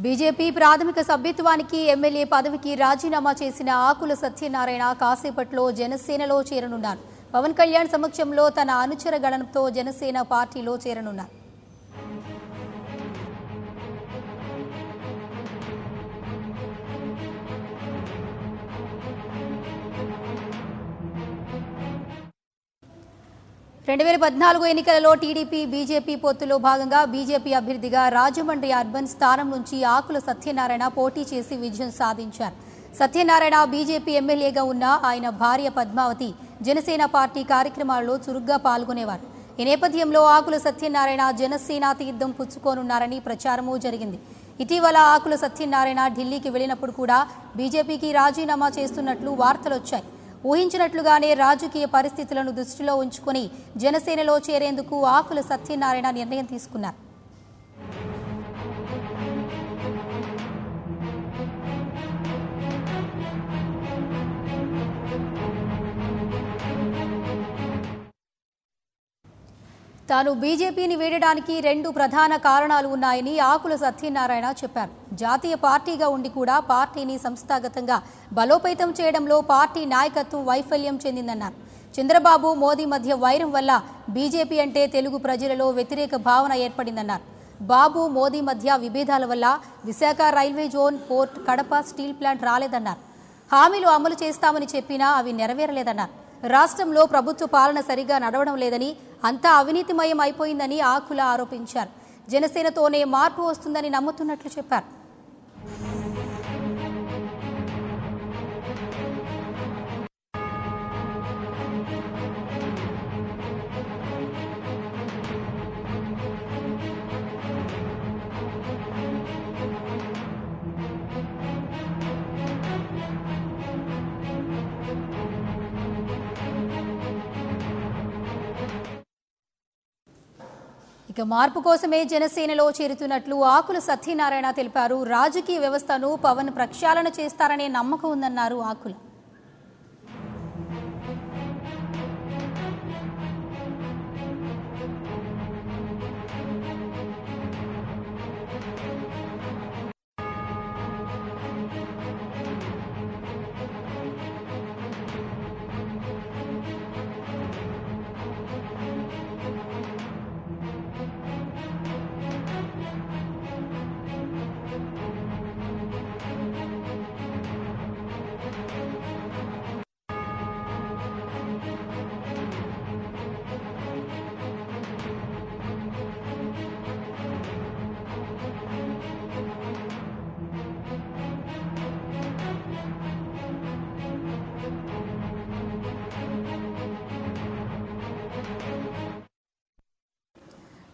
BJP ప్రాథమిక సభ్యత్వానికి MLA పదవికి రాజీనామా చేసిన ఆకుల సత్యనారాయణ కాసేపట్లో జనసేనలో చేరనున్నారు. పవన్ కళ్యాణ్ సమక్షంలో తన అనుచర గణంతో జనసేన పార్టీలో చేరనున్నారు. రెండు 2014 ఎన్నికలలో టీడీపీ బీజేపీ పొత్తులో భాగంగా బీజేపీ అభ్యర్థిగా రాజమండ్రి అర్బన్ స్థానం నుంచి ఆకుల సత్యనారాయణ పోటీ చేసి విజయం సాధించారు. సత్యనారాయణ బీజేపీ ఎమ్మెల్యేగా ఉన్న ఆయన భార్య పద్మావతి జనసేన పార్టీ కార్యక్రమాల్లో చురుగ్గా పాల్గొనేవారు. ఈ నేపథ్యంలో ఆకుల సత్యనారాయణ జనసేన తీర్థం పుచ్చుకోనున్నారని ప్రచారమూ జరిగింది. ఇటీవల ఆకుల సత్యనారాయణ ఢిల్లీకి వెళ్లినప్పుడు కూడా బీజేపీకి రాజీనామా చేస్తున్నట్లు వార్తలొచ్చాయి. ఊహించినట్లుగానే రాజకీయ పరిస్థితులను దృష్టిలో ఉంచుకుని జనసేనలో చేరేందుకు ఆకుల సత్యనారాయణ నిర్ణయం తీసుకున్నారు. తాను బీజేపీని వీడడానికి 2 ప్రధాన కారణాలు ఉన్నాయని ఆకుల సత్యనారాయణ చెప్పారు. జాతీయ పార్టీగా ఉండి కూడా పార్టీని సంస్థాగతంగా బలోపేతం చేయడంలో పార్టీ నాయకత్వం వైఫల్యం చెందిందన్నారు. చంద్రబాబు మోదీ మధ్య వైరం వల్ల బీజేపీ అంటే తెలుగు ప్రజలలో వ్యతిరేక భావన ఏర్పడిందన్నారు. బాబు మోదీ మధ్య విభేదాల వల్ల Visakha railway zone, port, Kadapa steel plant రాలేదన్నారు. హామీలు అమలు చేస్తామని చెప్పినా అవి నెరవేరలేదన్నారు. రాష్ట్రంలో ప్రభుత్వ పాలన సరిగా నడవడం లేదని, అంతా అవినీతిమయం అయిపోయిందని ఆకుల ఆరోపించారు. జనసేనతోనే మార్పు వస్తుందని నమ్ముతున్నట్లు చెప్పారు. ఇక మార్పు కోసమే జనసేనలో చేరుతున్నట్లు ఆకుల సత్యనారాయణ తెలిపారు. రాజకీయ వ్యవస్థను పవన్ ప్రక్షాళన చేస్తారనే నమ్మకం ఉందన్నారు ఆకుల.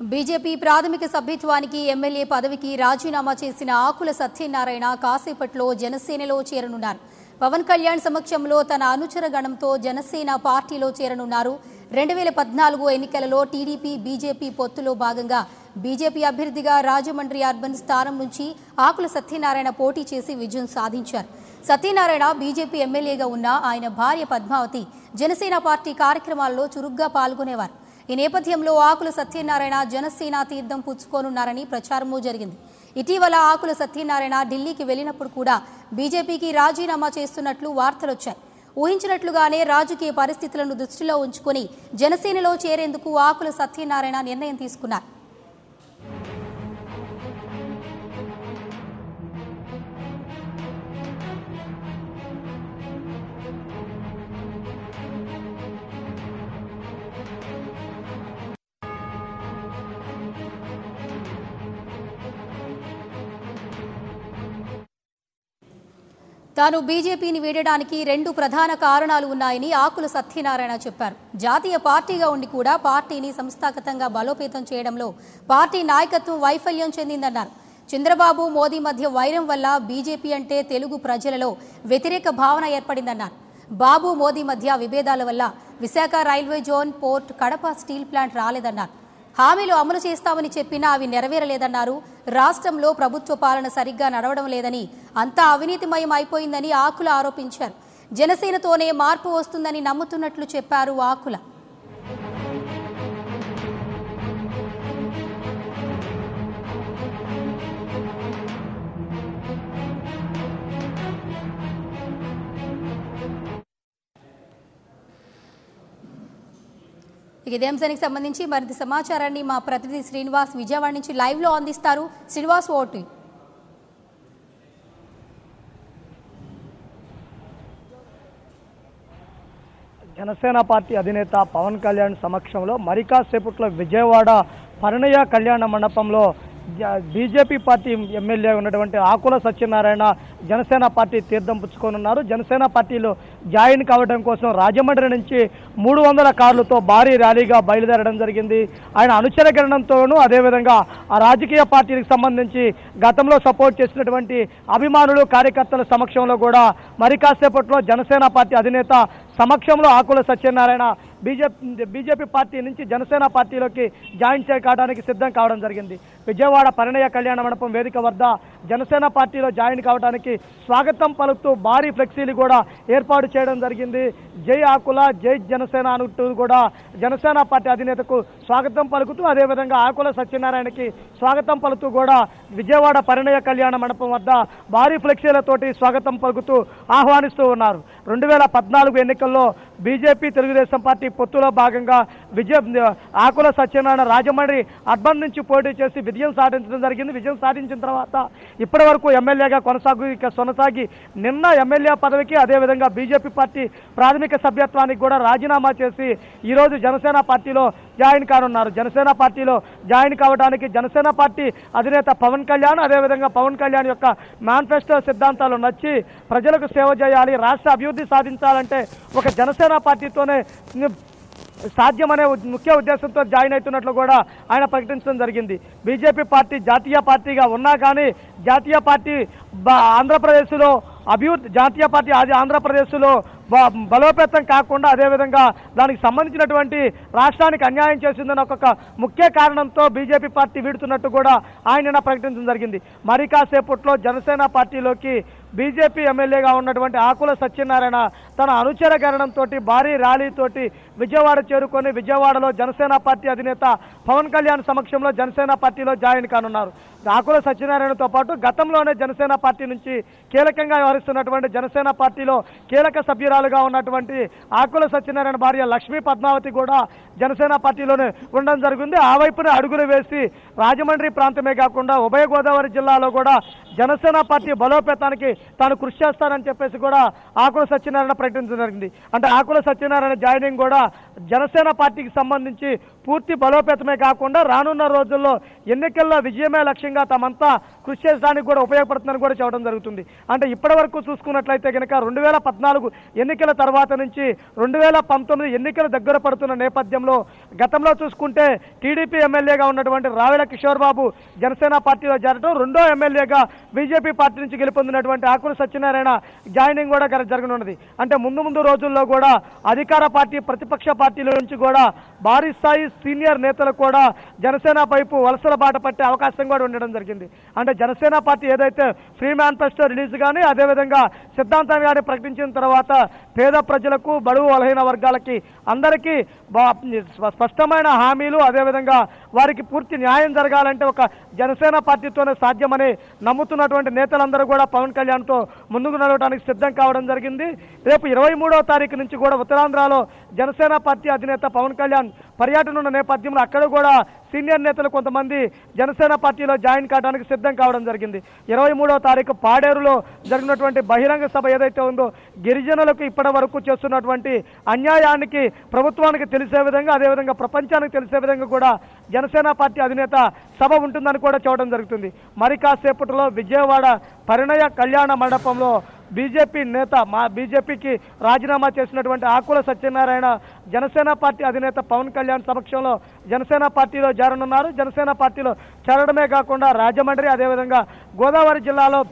బీజేపీ ప్రాథమిక సభ్యత్వానికి ఎమ్మెల్యే పదవికి రాజీనామా చేసిన ఆకుల సత్యనారాయణ కాసేపట్లో జనసేనలో చేరనున్నారు. పవన్ కళ్యాణ్ సమక్షంలో తన అనుచర గణంతో జనసేన పార్టీలో చేరనున్నారు. 2014 ఎన్నికలలో టీడీపీ బీజేపీ పొత్తులో భాగంగా బీజేపీ అభ్యర్థిగా రాజమండ్రి అర్బన్ స్థానం నుంచి ఆకుల సత్యనారాయణ పోటీ చేసి విజయం సాధించారు. సత్యనారాయణ బీజేపీ ఎమ్మెల్యేగా ఉన్న ఆయన భార్య పద్మావతి జనసేన పార్టీ కార్యక్రమాల్లో చురుగ్గా పాల్గొనేవారు. ఈ నేపథ్యంలో ఆకుల సత్యనారాయణ జనసేన తీర్థం పుచ్చుకోనున్నారని ప్రచారమూ జరిగింది. ఇటీవల ఆకుల సత్యనారాయణ ఢిల్లీకి వెళ్లినప్పుడు కూడా బీజేపీకి రాజీనామా చేస్తున్నట్లు వార్తలొచ్చాయి. ఊహించినట్లుగానే రాజకీయ పరిస్థితులను దృష్టిలో ఉంచుకుని జనసేనలో చేరేందుకు ఆకుల సత్యనారాయణ నిర్ణయం తీసుకున్నారు. తాను బీజేపీని వీడడానికి 2 ప్రధాన కారణాలు ఉన్నాయని ఆకుల సత్యనారాయణ చెప్పారు. జాతీయ పార్టీగా ఉండి కూడా పార్టీని సంస్థాగతంగా బలోపేతం చేయడంలో పార్టీ నాయకత్వం వైఫల్యం చెందిందన్నారు. చంద్రబాబు మోదీ మధ్య వైరం వల్ల బీజేపీ అంటే తెలుగు ప్రజలలో వ్యతిరేక భావన ఏర్పడిందన్నారు. బాబు మోదీ మధ్య విభేదాల వల్ల Visakha railway zone, port, Kadapa steel plant రాలేదన్నారు. హామీలు అమలు చేస్తామని చెప్పినా అవి నెరవేరలేదన్నారు. రాష్ట్రంలో ప్రభుత్వ పాలన సరిగ్గా నడవడం లేదని, అంతా అవినీతిమయం అయిపోయిందని ఆకుల ఆరోపించారు. జనసేనతోనే మార్పు వస్తుందని నమ్ముతున్నట్లు చెప్పారు ఆకుల. ఇదే అంశానికి సంబంధించి మరింత సమాచారాన్ని మా ప్రతినిధి శ్రీనివాస్ విజయవాడ నుంచి లైవ్ లో అందిస్తారు. శ్రీనివాస్, ఓటు. జనసేన పార్టీ అధినేత పవన్ కళ్యాణ్ సమక్షంలో మరి కాసేపట్లో విజయవాడ పరిణయ కళ్యాణ మండపంలో బీజేపీ పార్టీ ఎమ్మెల్యే ఉన్నటువంటి ఆకుల సత్యనారాయణ జనసేన పార్టీ తీర్థం పుచ్చుకోనున్నారు. జనసేన పార్టీలో జాయిన్ కావడం కోసం రాజమండ్రి నుంచి 300 కార్లతో భారీ ర్యాలీగా బయలుదేరడం జరిగింది. ఆయన అనుచరగణంతోనూ అదేవిధంగా ఆ రాజకీయ పార్టీకి సంబంధించి గతంలో సపోర్ట్ చేసినటువంటి అభిమానులు, కార్యకర్తల సమక్షంలో కూడా మరి కాసేపట్లో జనసేన పార్టీ అధినేత సమక్షంలో ఆకుల సత్యనారాయణ బీజేపీ పార్టీ నుంచి జనసేన పార్టీలోకి జాయిన్ కావడానికి సిద్ధం కావడం జరిగింది. విజయవాడ పరిణయ కళ్యాణ మండపం వేదిక వద్ద జనసేన పార్టీలో జాయిన్ కావడానికి స్వాగతం పలుకుతూ భారీ ఫ్లెక్సీలు కూడా ఏర్పాటు చేయడం జరిగింది. జై ఆకుల, జై జనసేన అంటూ కూడా జనసేన పార్టీ అధినేతకు స్వాగతం పలుకుతూ అదేవిధంగా ఆకుల సత్యనారాయణకి స్వాగతం పలుకుతూ కూడా విజయవాడ పరిణయ కళ్యాణ మండపం వద్ద భారీ ఫ్లెక్సీలతోటి స్వాగతం పలుకుతూ ఆహ్వానిస్తూ ఉన్నారు. 2014 ఎన్నికల్లో బీజేపీ తెలుగుదేశం పార్టీ పొత్తులో భాగంగా ఆకుల సత్యనారాయణ రాజమండ్రి అర్బన్ నుంచి పోటీ చేసి విజయం సాధించడం జరిగింది. విజయం సాధించిన తర్వాత ఇప్పటి వరకు ఎమ్మెల్యేగా కొనసాగి నిన్న ఎమ్మెల్యే పదవికి అదేవిధంగా బీజేపీ పార్టీ ప్రాథమిక సభ్యత్వానికి కూడా రాజీనామా చేసి ఈరోజు జనసేన పార్టీలో జాయిన్ కానున్నారు. జనసేన పార్టీలో జాయిన్ కావడానికి జనసేన పార్టీ అధినేత పవన్ కళ్యాణ్ అదేవిధంగా పవన్ కళ్యాణ్ యొక్క మేనిఫెస్టో సిద్ధాంతాలు నచ్చి ప్రజలకు సేవ చేయాలి, రాష్ట్ర అభివృద్ధి సాధించాలంటే ఒక జనసేన పార్టీతోనే సాధ్యమనే ముఖ్య ఉద్దేశంతో జాయిన్ అవుతున్నట్లు కూడా ఆయన ప్రకటించడం జరిగింది. బీజేపీ పార్టీ జాతీయ పార్టీగా ఉన్నా కానీ జాతీయ పార్టీ ఆంధ్రప్రదేశ్లో జాతీయ పార్టీ ఆంధ్రప్రదేశ్లో బలోపేతం కాకుండా అదేవిధంగా దానికి సంబంధించినటువంటి రాష్ట్రానికి అన్యాయం చేసిందని ఒక ముఖ్య కారణంతో బీజేపీ పార్టీ వీడుతున్నట్టు కూడా ఆయన ప్రకటించడం జరిగింది. మరి కాసేపట్లో జనసేన పార్టీలోకి బీజేపీ ఎమ్మెల్యేగా ఉన్నటువంటి ఆకుల సత్యనారాయణ తన అనుచరగణంతో భారీ ర్యాలీతోటి విజయవాడ చేరుకొని విజయవాడలో జనసేన పార్టీ అధినేత పవన్ కళ్యాణ్ సమక్షంలో జనసేన పార్టీలో జాయిన్ కానున్నారు. ఆకుల సత్యనారాయణతో పాటు గతంలోనే జనసేన పార్టీ నుంచి కీలకంగా వ్యవహరిస్తున్నటువంటి జనసేన పార్టీలో కీలక సభ్యురాలుగా ఉన్నటువంటి ఆకుల సత్యనారాయణ భార్య లక్ష్మీ పద్మావతి కూడా జనసేన పార్టీలోనే ఉండడం జరిగింది. ఆ వైపునే అడుగులు వేసి రాజమండ్రి ప్రాంతమే కాకుండా ఉభయ గోదావరి జిల్లాలో కూడా జనసేన పార్టీ బలోపేతానికి తాను కృషి చేస్తానని చెప్పేసి కూడా ఆకుల సత్యనారాయణ ప్రకటించడం జరిగింది. అంటే ఆకుల సత్యనారాయణ జాయినింగ్ కూడా జనసేన పార్టీకి సంబంధించి పూర్తి బలోపేతమే కాకుండా రానున్న రోజుల్లో ఎన్నికల్లో విజయమే లక్ష్యంగా తమంతా కృషి చేయడానికి కూడా ఉపయోగపడుతుందని కూడా చెప్పడం జరుగుతుంది. అంటే ఇప్పటి వరకు చూసుకున్నట్లయితే కనుక 2014 ఎన్నికల తర్వాత నుంచి 2019 ఎన్నికలు దగ్గర పడుతున్న నేపథ్యంలో గతంలో చూసుకుంటే టీడీపీ ఎమ్మెల్యేగా ఉన్నటువంటి రావెల కిషోర్ బాబు జనసేన పార్టీలో చేరడం, రెండో ఎమ్మెల్యేగా బీజేపీ పార్టీ నుంచి గెలుపొందినటువంటి ఆకుల సత్యనారాయణ జాయినింగ్ కూడా జరగనున్నది. అంటే ముందు రోజుల్లో కూడా అధికార పార్టీ ప్రతిపక్ష పార్టీల నుంచి కూడా భారీ స్థాయి సీనియర్ నేతలు కూడా జనసేన వైపు వలసల బాట పట్టే అవకాశం కూడా ఉండడం జరిగింది. అంటే జనసేన పార్టీ ఏదైతే ఫ్రీ మేనిఫెస్టో రిలీజ్ కానీ అదేవిధంగా సిద్ధాంతాన్ని కానీ ప్రకటించిన తర్వాత పేద ప్రజలకు బడుగు బలహీన వర్గాలకి అందరికీ స్పష్టమైన హామీలు అదేవిధంగా వారికి పూర్తి న్యాయం జరగాలంటే ఒక జనసేన పార్టీతోనే సాధ్యమని నమ్ముతున్నటువంటి నేతలందరూ కూడా పవన్ కళ్యాణ్తో ముందుకు నడవడానికి సిద్ధం కావడం జరిగింది. రేపు 23వ తారీఖు నుంచి కూడా ఉత్తరాంధ్రలో జనసేన పార్టీ అధినేత పవన్ కళ్యాణ్ పర్యటన ఉన్న నేపథ్యంలో అక్కడ కూడా సీనియర్ నేతలు కొంతమంది జనసేన పార్టీలో జాయిన్ కావడానికి సిద్ధం కావడం జరిగింది. 23వ తారీఖు పాడేరులో జరిగినటువంటి బహిరంగ సభ ఏదైతే ఉందో గిరిజనులకు ఇప్పటి వరకు చేస్తున్నటువంటి అన్యాయానికి ప్రభుత్వానికి తెలిసే విధంగా అదేవిధంగా ప్రపంచానికి తెలిసే విధంగా కూడా జనసేన పార్టీ అధినేత సభ ఉంటుందని కూడా చూడడం జరుగుతుంది. మరి కాసేపట్లో విజయవాడ పరిణయ కళ్యాణ మండపంలో బీజేపీ నేత బీజేపీకి రాజీనామా చేసినటువంటి ఆకుల సత్యనారాయణ జనసేన పార్టీ అధినేత పవన్ కళ్యాణ్ సమక్షంలో జనసేన పార్టీలో చేరనున్నారు. జనసేన పార్టీలో చేరడమే కాకుండా రాజమండ్రి అదేవిధంగా గోదావరి జిల్లాలో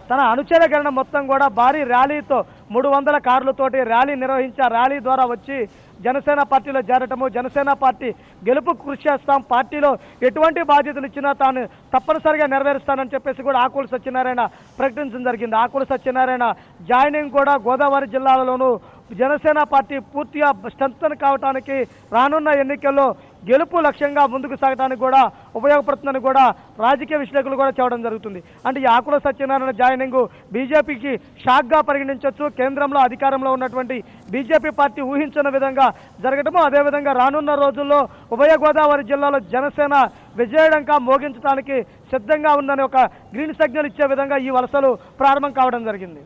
తన అనుచరగణన మొత్తం కూడా భారీ ర్యాలీతో 300 కార్లతోటి ర్యాలీ నిర్వహించి ఆ ర్యాలీ ద్వారా వచ్చి జనసేన పార్టీలో చేరటము, జనసేన పార్టీ గెలుపు కృషి చేస్తాం, పార్టీలో ఎటువంటి బాధ్యతలు ఇచ్చినా తాను తప్పనిసరిగా నెరవేరుస్తానని చెప్పేసి కూడా ఆకుల సత్యనారాయణ ప్రకటించడం జరిగింది. ఆకుల సత్యనారాయణ జాయినింగ్ కూడా గోదావరి జిల్లాలోనూ జనసేన పార్టీ పూర్తిగా స్ట్రెంథన్ కావడానికి రానున్న ఎన్నికల్లో గెలుపు లక్ష్యంగా ముందుకు సాగడానికి కూడా ఉపయోగపడుతుందని కూడా రాజకీయ విశ్లేషకులు కూడా చెప్పడం జరుగుతుంది. అంటే ఈ ఆకుల సత్యనారాయణ జాయినింగ్ బీజేపీకి షాక్గా పరిగణించవచ్చు. కేంద్రంలో అధికారంలో ఉన్నటువంటి బీజేపీ పార్టీ ఊహించిన విధంగా జరగటము, అదేవిధంగా రానున్న రోజుల్లో ఉభయ గోదావరి జిల్లాలో జనసేన విజయడంగా మోగించడానికి సిద్ధంగా ఉందని ఒక గ్రీన్ సిగ్నల్ ఇచ్చే విధంగా ఈ వలసలు ప్రారంభం కావడం జరిగింది.